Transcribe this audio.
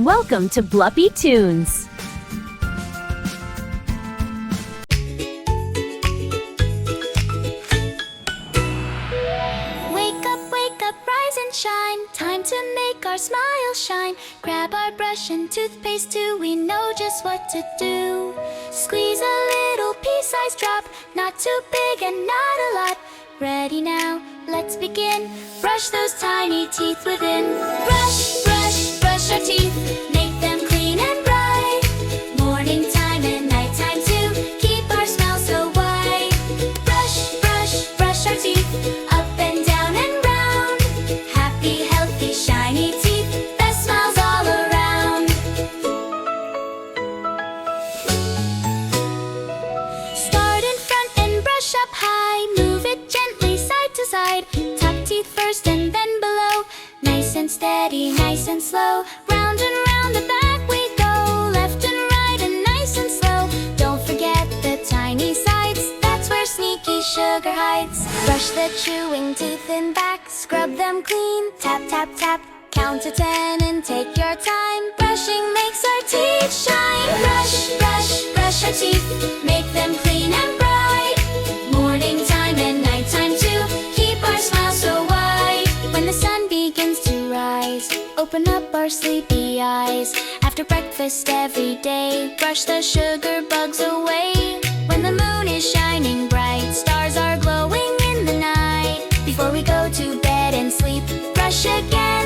Welcome to Bluppy Tunes. Wake up, rise and shine. Time to make our smile shine. Grab our brush and toothpaste too. We know just what to do. Squeeze a little pea-sized drop. Not too big and not a lot. Ready now, let's begin. Brush those tiny teeth within. Brush, brush, brush our teeth. Make them clean and bright. Morning time and night time too. Keep our smile so white. Brush, brush, brush our teeth. Up and down and round. Happy, healthy, shiny teeth. Best smiles all around. Start in front and brush up high. Move it gently side to side. Tuck teeth first and then below. Nice and steady, nice and slow. Round and round the back we go. Left and right and nice and slow. Don't forget the tiny sides. That's where sneaky sugar hides. Brush the chewing teeth in back. Scrub them clean. Tap, tap, tap. Count to 10 and take your time. Brushing makes our teeth shine. Brush, brush, brush our teeth. Make them clean and bright. Morning time and night time too. Keep our smile so white. When the sun begins to rise, open up our sleepy eyes. After breakfast every day, brush the sugar bugs away. When the moon is shining bright, stars are glowing in the night. Before we go to bed and sleep, brush again.